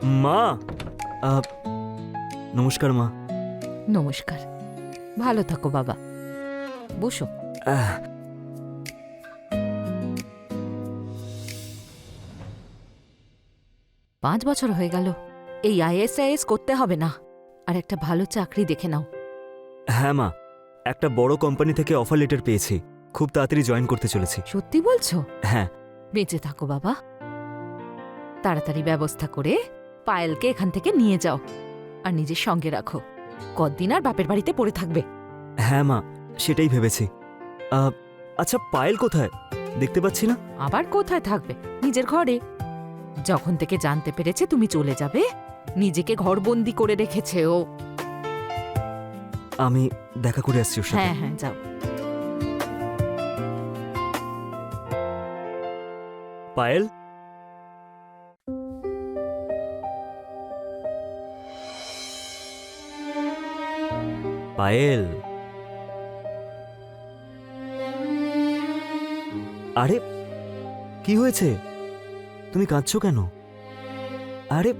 মা, নমস্কার মা। নমস্কার। ভালো থাকো বাবা, বসো। আহ, 5 বছর হয়ে গেল, এই IAS করতে হবে না, আর একটা ভালো চাকরি দেখে নাও। হ্যাঁ মা, একটা বড় কোম্পানি থেকে অফার লেটার পেয়েছি, খুব তাড়াতাড়ি জয়েন করতে চলেছি। সত্যি বলছো? হ্যাঁ। বেঁচে থাকো বাবা। তাড়াতাড়ি ব্যবস্থা করে পায়েলকে এখান থেকে নিয়ে যাও, আর নিজের সঙ্গে রাখো। কতদিন আর বাপের বাড়িতে পড়ে থাকবে? হ্যাঁ মা, সেটাই ভেবেছি। আচ্ছা, পায়েল কোথায়? দেখতে পাচ্ছি না। আবার কোথায় থাকবে? নিজের ঘরে। যখন থেকে জানতে পেরেছে তুমি চলে যাবে, নিজেকে ঘরবন্দি করে রেখেছে ও। আমি দেখা করে আসছি ওর সাথে। হ্যাঁ হ্যাঁ, যাও। পায়েল, পায়েল, আরে কি হয়েছে? তুমি কাঁদছো কেন? আরে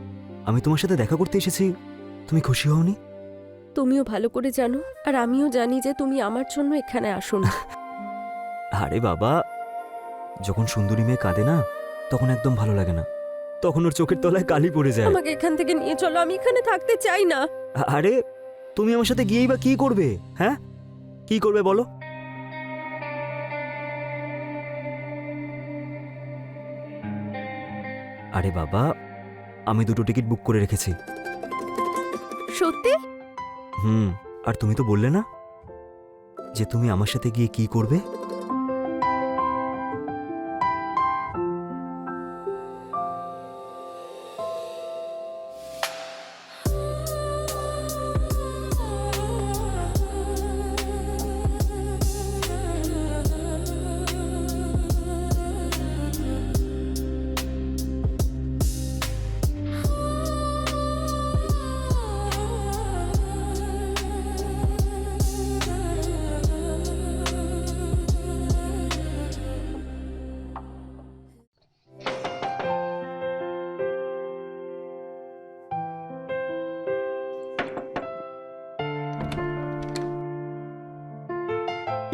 আমি তোমার সাথে দেখা করতে এসেছি, তুমি খুশি হওনি? তুমিও ভালো করে জানো, আর আমিও জানি যে তুমি আমার জন্য এখানে আসো না। আরে বাবা, যখন সুন্দরী মেয়ে কাঁদে না, তখন একদম ভালো লাগে না, তখন ওর চোখের তলায় কালি পড়ে যায়। আমাকে এখান থেকে নিয়ে চলো, আমি এখানে থাকতে চাই না। আরে তুমি আমার সাথে গিয়েই বা কি করবে? হ্যাঁ, কি করবে বলো? আরে বাবা, আমি 2টো টিকিট বুক করে রেখেছি। সত্যি? আর তুমি তো বললে না যে তুমি আমার সাথে গিয়ে কি করবে?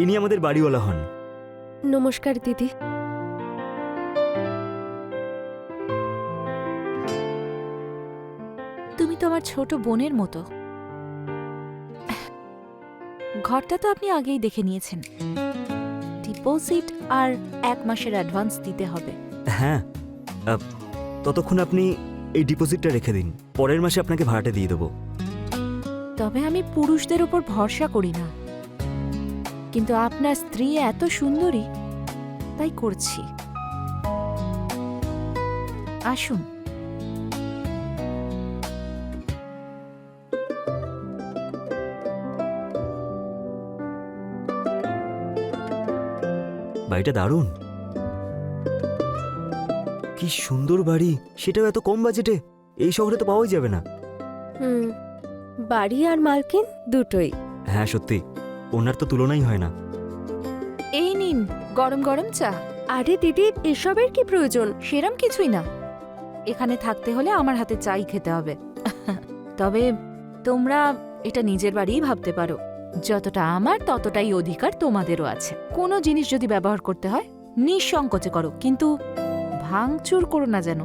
ইনি আমাদের বাড়িওয়ালা হন। নমস্কার দিদি। তুমি তো আমার ছোট বোনের মতো। ঘরটা তো আপনি আগেই দেখে নিয়েছেন। ডিপোজিট আর 1 মাসের অ্যাডভান্স দিতে হবে। হ্যাঁ, ততক্ষণ আপনি এই ডিপোজিটটা রেখে দিন, পরের মাসে আপনাকে ভাড়াটা দিয়ে দেবো। তবে আমি পুরুষদের উপর ভরসা করি না, কিন্তু আপনার স্ত্রী এত সুন্দরী, তাই করছি। আসুন। বাড়িটা দারুণ, কি সুন্দর বাড়ি, সেটাও এত কম বাজেটে। এই শহরে তো পাওয়াই যাবে না। বাড়ি আর মালকিন দুটোই। হ্যাঁ সত্যি, ওনার তো তুলনাই হয় না। এই নিন গরম গরম চা। আরে দিদি, এসবের কি প্রয়োজন? সেরম কিছুই না, এখানে থাকতে হলে আমার হাতে চাই খেতে হবে। তবে তোমরা এটা নিজের বাড়িই ভাবতে পারো, যতটা আমার ততটাই অধিকার তোমাদেরও আছে। কোনো জিনিস যদি ব্যবহার করতে হয় নিঃসংকোচে করো, কিন্তু ভাঙচুর করো না যেন।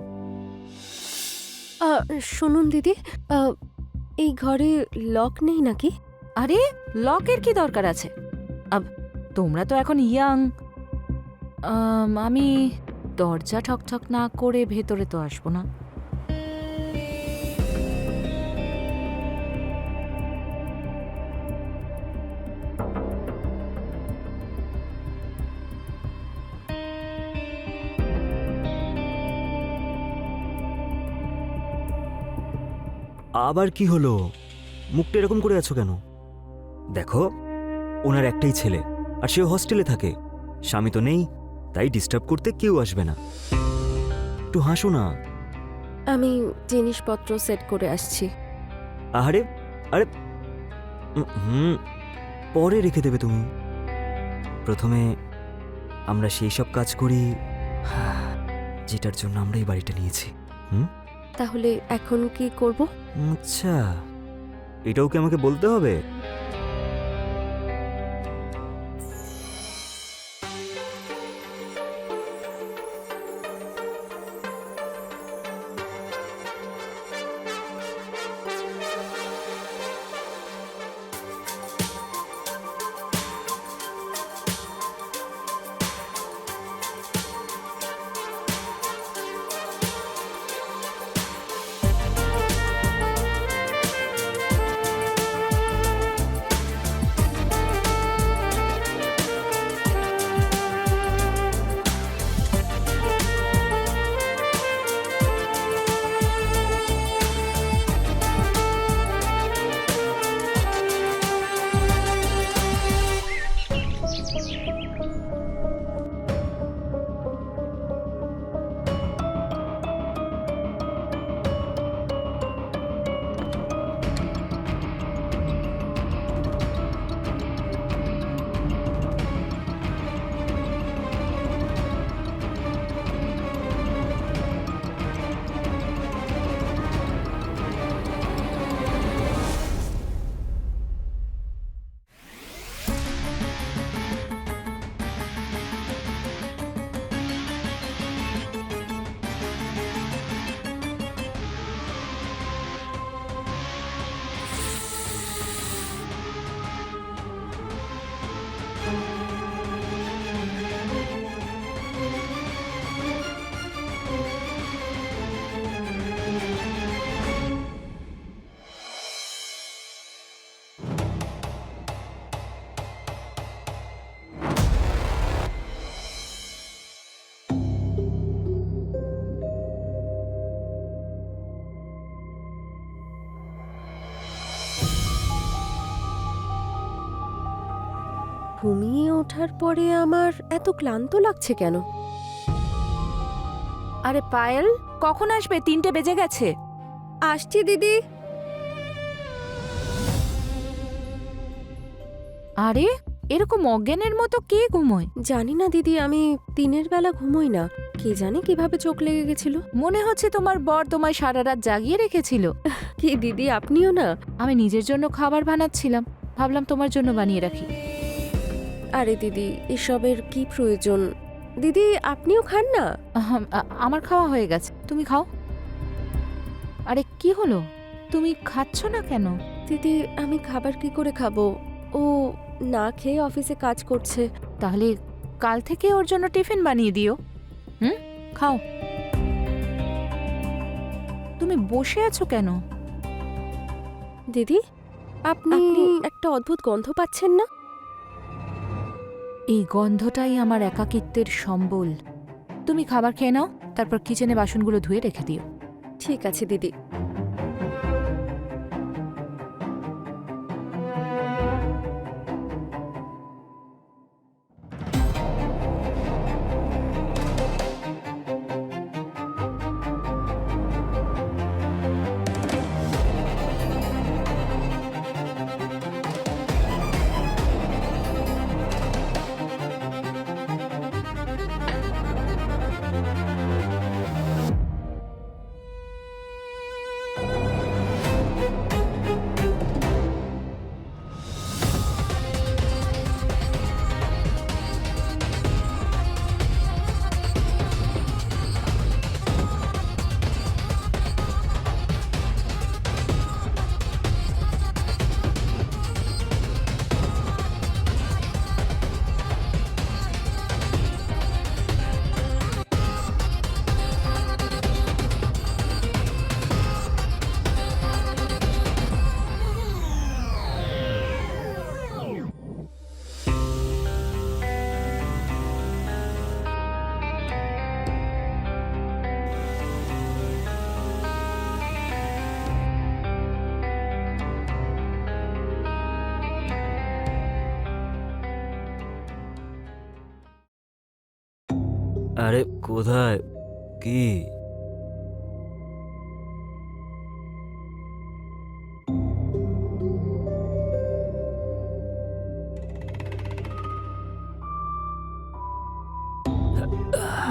শুনুন দিদি, এই ঘরে লক নেই নাকি? আরে লকের কি দরকার আছে? তোমরা তো এখন ইয়াং। আমি দরজা ঠকঠক না করে ভেতরে তো আসবো না। আবার কি হলো? মুখটা এরকম করে আছো কেন? দেখো, ওনার একটাই ছেলে, আর সে হস্টেলে থাকে, স্বামী তো নেই, তাই ডিস্টার্ব করতে কেউ আসবে না। একটু হাসো না। আমি জিনিসপত্র সেট করে আসছি। আরে আরে, পরে রেখে দেবে তুমি। প্রথমে আমরা সেই সব কাজ করি যেটার জন্য আমরা এই বাড়িটা নিয়েছি। তাহলে এখন কি করব? আচ্ছা, এটাও কি আমাকে বলতে হবে? ঘুমিয়ে ওঠার পরে আমার এত ক্লান্ত লাগছে কেন? আরে পায়েল, কখন আসবে? 3টে বেজে গেছে। আসছি দিদি। আরে এরকম অজ্ঞানের মতো কে ঘুমোয়? জানি না দিদি, আমি দিনের বেলা ঘুমোই না। কে জানে কিভাবে চোখ লেগে গেছিল। মনে হচ্ছে তোমার বর তোমায় সারা রাত জাগিয়ে রেখেছিল। কি দিদি, আপনিও না? আমি নিজের জন্য খাবার বানাচ্ছিলাম, ভাবলাম তোমার জন্য বানিয়ে রাখি। আরে দিদি, এসবের কি প্রয়োজন? দিদি আপনিও খান না? আমার খাওয়া হয়ে গেছে, তুমি খাও। আরে কি হলো, তুমি খাচ্ছ না কেন? দিদি আমি খাবার কি করে খাবো? ও না খেয়ে অফিসে কাজ করছে। তাহলে কাল থেকে ওর জন্য টিফিন বানিয়ে দিও। খাও। তুমি বসে আছো কেন? দিদি আপনি একটা অদ্ভুত গন্ধ পাচ্ছেন না? এই গন্ধটাই আমার একাকিত্বের সম্বল। তুমি খাবার খেয়ে নাও, তারপর কিচেনে বাসনগুলো ধুয়ে রেখে দিও। ঠিক আছে দিদি। আরে কোথায়? কি?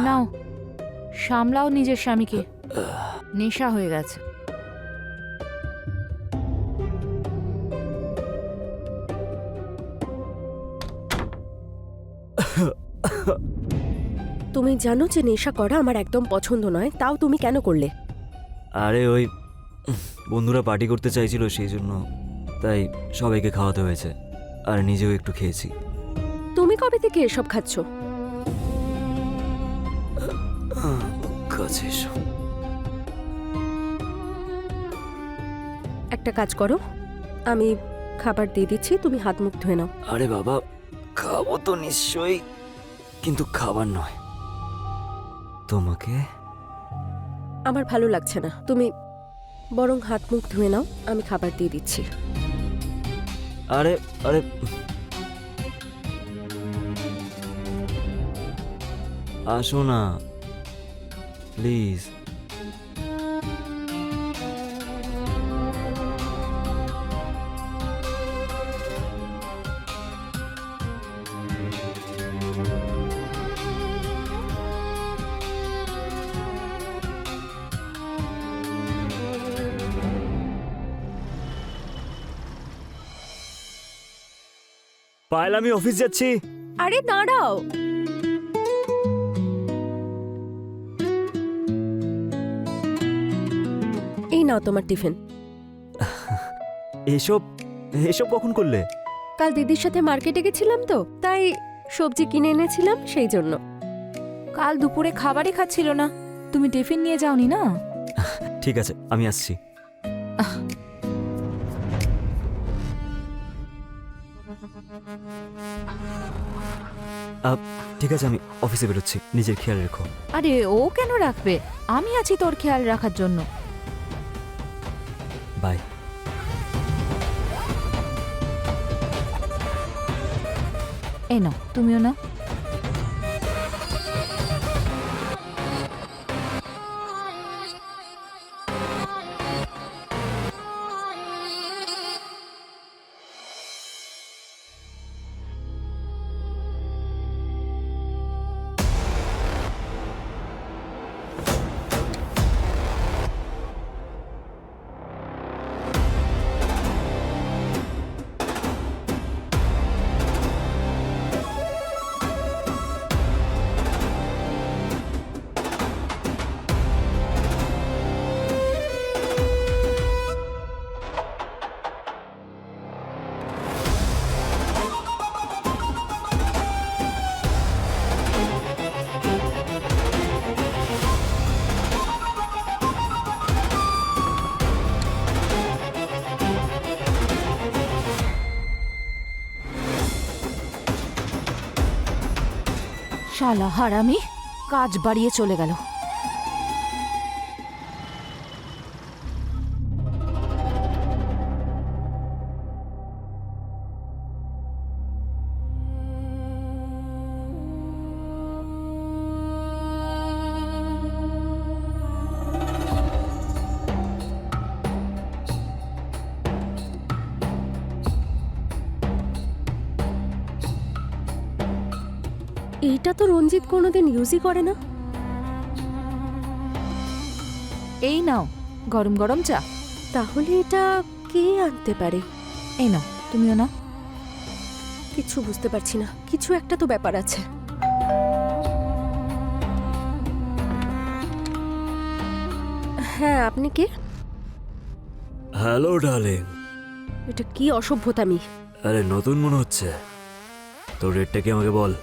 নাও, সামলাও নিজের স্বামীকে। নেশা হয়ে গেছে। তুমি জানো যে নেশা করা আমার একদম পছন্দ নয়, তাও তুমি কেন করলে? আরে ওই বন্ধুরা পার্টি করতে চাইছিল সেই জন্য, তাই সবাইকে খাওয়াতে হয়েছে, আর নিজেও একটু খেয়েছি। তুমি কবে থেকে এসব খাচ্ছ? কাছে এসো। একটা কাজ করো, আমি খাবার দিয়ে দিচ্ছি, তুমি হাত মুখ ধুয়ে নাও। আরে বাবা, খাবো তো নিশ্চয়ই, কিন্তু খাবার নয়, তোমাকে। আমার ভালো লাগছে না, তুমি বরং হাত মুখ ধুয়ে নাও, আমি খাবার দিয়ে দিচ্ছি। আরে আরে, আসো না প্লিজ। পায়েল, আমি অফিস যাচ্ছি। আরে দাঁড়াও, এই নাও তোমার টিফিন। এসব এসব কখন করলে? কাল দিদির সাথে মার্কেটে গেছিলাম তো, তাই সবজি কিনে এনেছিলাম সেই জন্য। কাল দুপুরে খাবারই খাচ্ছিল না, তুমি টিফিন নিয়ে যাওনি না? ঠিক আছে, আমি আসছি। ঠিক আছে, আমি অফিসে বেরোচ্ছি, নিজের খেয়াল রেখো। আরে ও কেন রাখবে, আমি আছি তোর খেয়াল রাখার জন্য। বাই। এই নাও, তুমিও না। শালা হারামি, কাজ বাড়িয়ে চলে গেল। এইটা তো রঞ্জিত কোনোদিন ইউজই করে না। এই নাও গরম গরম চা। তাহলে এটা কে আনতে পারে? এই নাও, তুমিও না। কিছু বুঝতে পারছি না, কিছু একটা তো ব্যাপার আছে। হ্যাঁ, আপনি কে? Hello darling. এটা কি অসভ্যতামি! আরে নতুন মনে হচ্ছে, তোর রেটটা কি আমাকে বল।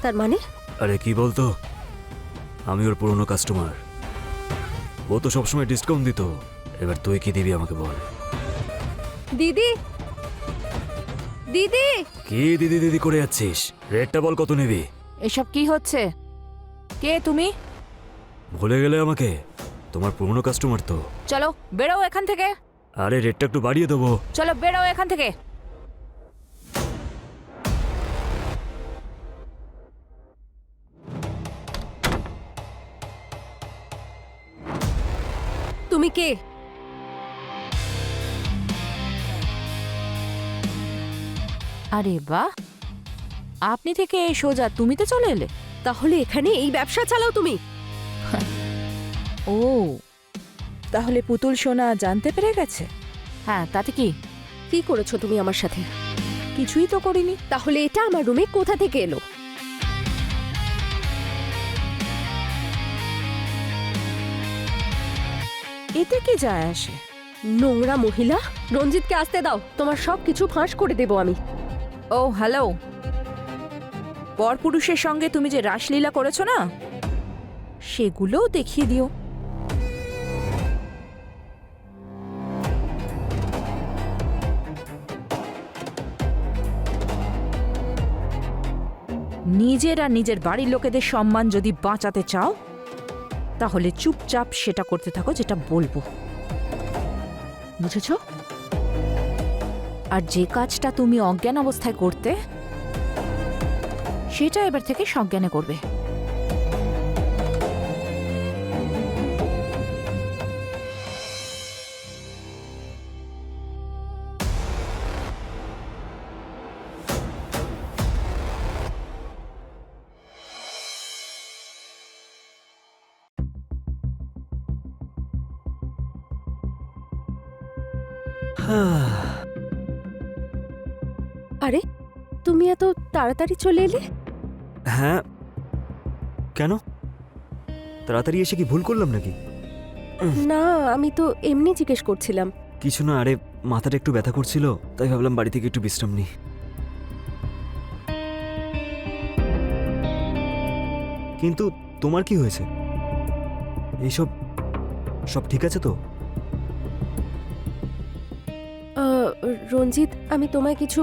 তার মানে? আরে কি বলতো, আমি ওর পুরনো কাস্টমার, ও তো সবসময় ডিসকাউন্ট দিত, এবার তুই কি দিবি আমাকে বল। দিদি, দিদি! কি দিদি দিদি করে যাচ্ছিস, রেটটা বল, কত নিবি? এসব কি হচ্ছে? কে তুমি? ভুলে গেলে আমাকে? তোমার পুরনো কাস্টমার তো। চলো বেরো এখান থেকে। আরে রেটটা একটু বাড়িয়ে দেবো। চলো বেরো এখান থেকে। তুমি কে? আরে বাহ, আপনি থেকে এই সোজা তুমিতে চলে এলে। তাহলে এখানে এই ব্যবসা চালাও তুমি? ও তাহলে পুতুল সোনা জানতে পেরে গেছে? হ্যাঁ, তাতে কি? কি করেছো তুমি আমার সাথে? কিছুই তো করিনি। তাহলে এটা আমার রুমে কোথা থেকে এলো? এতে কি যায় আসে? নোংরা মহিলা! রঞ্জিতকে আসতে দাও, তোমার সব কিছু ফাঁস করে দেবো আমি। ও হ্যালো, পরপুরুষের সঙ্গে তুমি যে রাসলীলা করেছো না, সেগুলোও দেখিয়ে দিও। নিজের আর নিজের বাড়ির লোকেদের সম্মান যদি বাঁচাতে চাও, তাহলে চুপচাপ সেটা করতে থাকো যেটা বলবো, বুঝেছো? আর যে কাজটা তুমি অজ্ঞান অবস্থায় করতে, সেটা এবার থেকে সজ্ঞানে করবে। আরে, তুমি এত তাড়াতাড়ি চলে এলে? হ্যাঁ, কেন? তাড়াতাড়ি এসে কি ভুল করলাম নাকি? না, আমি তো এমনি জিজ্ঞেস করছিলাম। কিছু না, আরে মাথাটা একটু ব্যথা করছিল, তাই ভাবলাম বাড়ি থেকে একটু বিশ্রাম নিই। কিন্তু তোমার কি হয়েছে? এইসব সব ঠিক আছে তো? রঞ্জিত, আমি তোমায় কিছু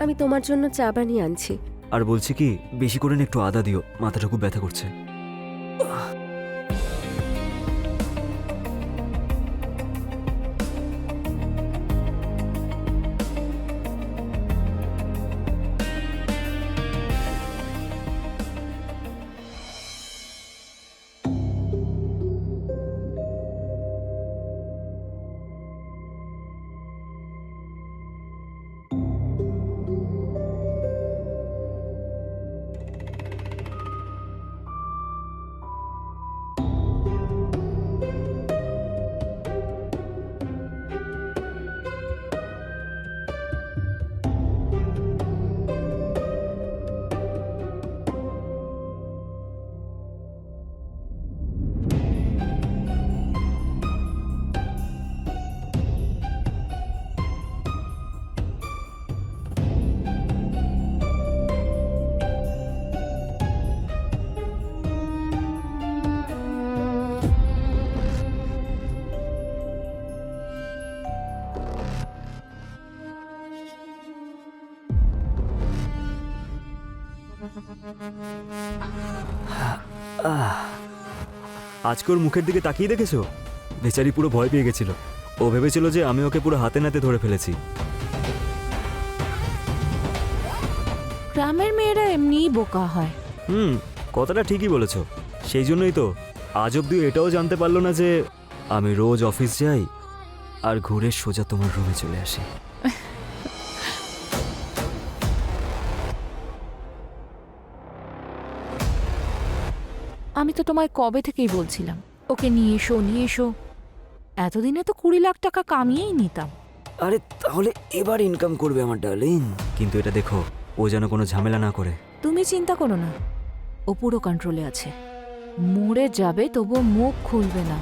আমি তোমার জন্য চা বানিয়ে আনছি। আর বলছি কি, বেশি করে না একটু আদা দিও, মাথাটা খুব ব্যথা করছে। আজকে ওর মুখের দিকে তাকিয়ে দেখেছো? বেচারি পুরো ভয় পেয়ে গেছিল। ও ভেবেছিল যে আমি ওকে পুরো হাতে নাতে ধরে ফেলেছি। গ্রামের মেয়েরা এমনিই বোকা হয়। কথাটা ঠিকই বলেছো। সেই জন্যই তো আজ অব্দি এটাও জানতে পারলো না যে আমি রোজ অফিস যাই আর ঘুরে সোজা তোমার রুমে চলে আসি। আমি তো তোমায় কবে থেকেই বলছিলাম ওকে নিয়ে এসো, নিয়ে এসো। এতদিনে তো 20 লাখ টাকা কামিয়েই নিতাম। আরে তাহলে এবার ইনকাম করবে আমার ডার্লিং। কিন্তু এটা দেখো, ও যেন কোনো ঝামেলা না করে। তুমি চিন্তা করো না, ও পুরো কন্ট্রোলে আছে। মরে যাবে তবুও মুখ খুলবে না।